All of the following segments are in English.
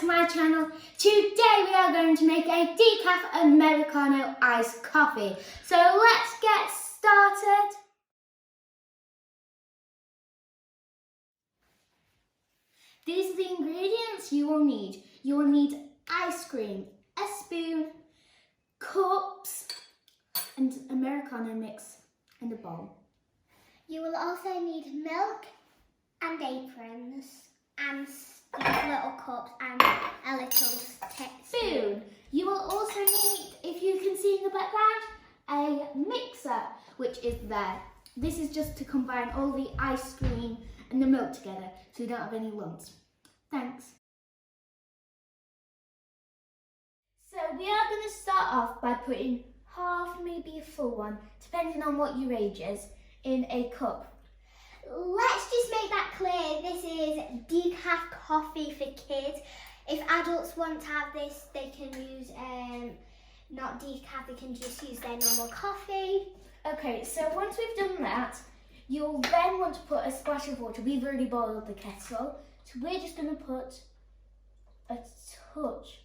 to my channel. Today we are going to make a decaf americano iced coffee. So let's get started. These are the ingredients you will need. You will need ice cream, a spoon, cups and americano mix and a bowl. You will also need milk and aprons and little cups and a little spoon. You will also need, if you can see in the background, a mixer, which is there. This is just to combine all the ice cream and the milk together so you don't have any lumps. Thanks. So we are going to start off by putting half, maybe a full one, depending on what your age is, in a cup. Let's just make that clear, this is decaf coffee for kids. If adults want to have this, they can use not decaf, they can just use their normal coffee. Okay, so once we've done that, you'll then want to put a splash of water. We've already boiled the kettle, so we're just going to put a touch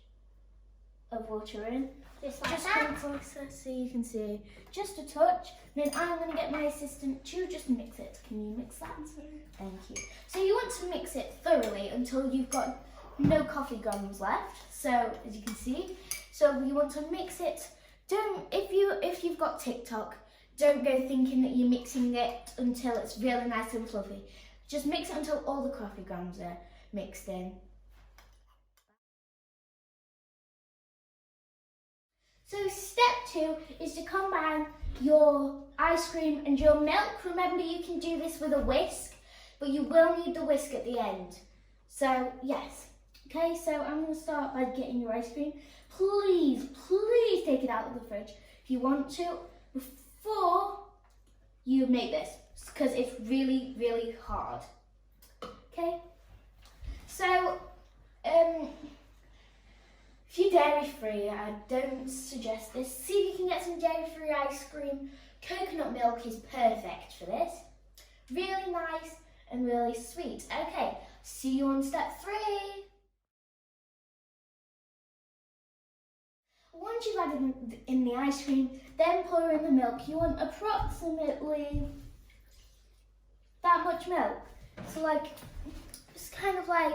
of water in. Just like just that. come closer so you can see. Just a touch. Then I'm going to get my assistant to just mix it. Can you mix that? Thank you. So you want to mix it thoroughly until you've got no coffee grounds left. So as you can see, so you want to mix it. If you've got TikTok, don't go thinking that you're mixing it until it's really nice and fluffy. Just mix it until all the coffee grounds are mixed in. So step 2 is to combine your ice cream and your milk. Remember, you can do this with a whisk, but you will need the whisk at the end. So yes. Okay, so I'm going to start by getting your ice cream. Please take it out of the fridge if you want to before you make this, because it's really, really hard. Okay, so if you're dairy free, I don't suggest this. See if you can get some dairy free ice cream. Coconut milk is perfect for this. Really nice and really sweet. Okay, see you on step 3. Once you've added in the ice cream, then pour in the milk. You want approximately that much milk. So like, it's kind of like,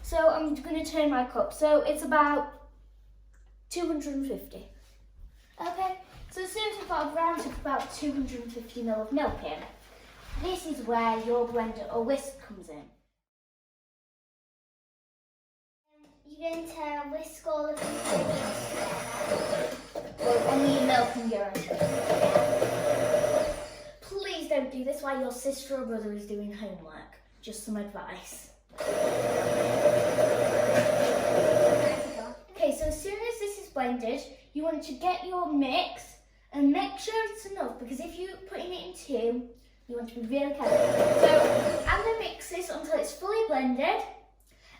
so I'm going to turn my cup. So it's about 250. Okay, so as soon as you've got around about 250 ml of milk in, this is where your blender or whisk comes in. You're going to whisk all of the ingredients together. Well, only your milk and your ice cream. Please don't do this while your sister or brother is doing homework. Just some advice. Okay, so as soon as this is blended, you want to get your mix and make sure it's enough, because if you're putting it in 2, you want to be really careful. So I'm going to mix this until it's fully blended,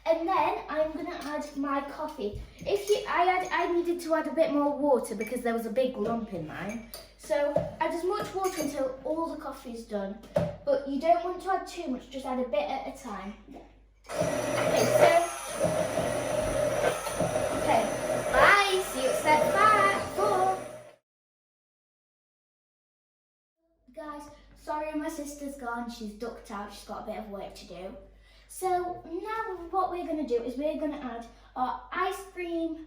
and then I'm going to add my coffee. I needed to add a bit more water because there was a big lump in mine. So add as much water until all the coffee is done, but you don't want to add too much, just add a bit at a time. Okay, bye, see you at step 4. Guys, sorry my sister's gone, she's ducked out, she's got a bit of work to do. So now what we're going to do is we're going to add our ice cream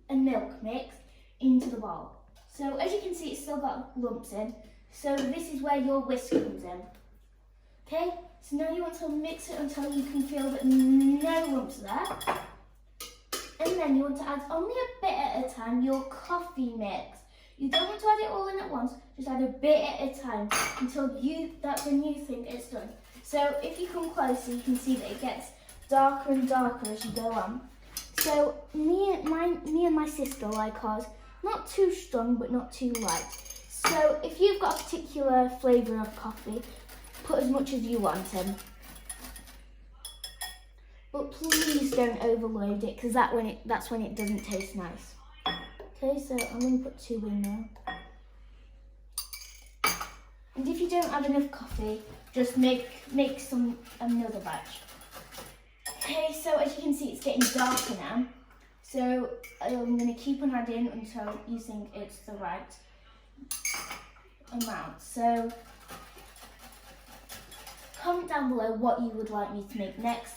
and milk mix into the bowl. So as you can see, it's still got lumps in, so this is where your whisk comes in. Okay, so now you want to mix it until you can feel that no lumps are there. And then you want to add only a bit at a time your coffee mix. You don't want to add it all in at once, just add a bit at a time until that's when you think it's done. So if you come closer, you can see that it gets darker and darker as you go on. So me and my sister like ours, not too strong but not too light. So if you've got a particular flavour of coffee, put as much as you want in. But please don't overload it, because that's when it doesn't taste nice. Okay, so I'm going to put 2 in now. And if you don't have enough coffee, just make another batch. Okay, so as you can see, it's getting darker now. So I'm going to keep on adding until you think it's the right amount. So comment down below what you would like me to make next.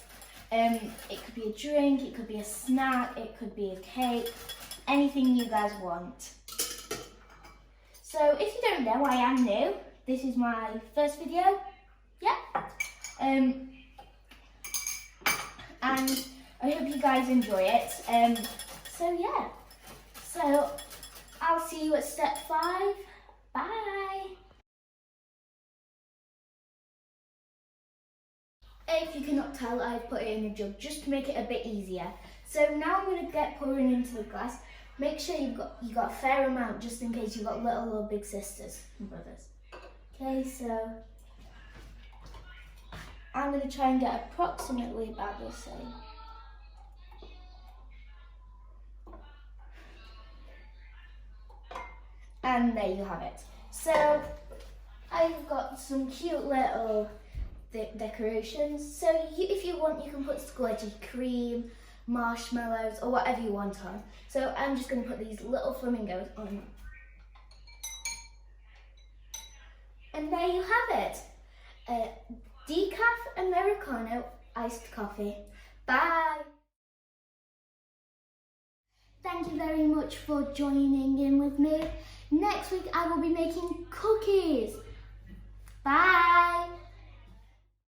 It could be a drink, it could be a snack, it could be a cake, anything you guys want. So if you don't know, I am new. This is my first video. Yeah. And I hope you guys enjoy it. So yeah. So I'll see you at step 5. Bye. If you cannot tell, I've put it in a jug just to make it a bit easier. So now I'm going to get pouring into the glass. Make sure you got a fair amount just in case you've got little or big sisters and brothers. Okay, so I'm going to try and get approximately about the same. And there you have it. So I've got some cute little decorations. So if you want, you can put squidgy cream, marshmallows, or whatever you want on. So I'm just going to put these little flamingos on. And there you have it. Decaf americano iced coffee. Bye. Thank you very much for joining in with me. Next week I will be making cookies. Bye.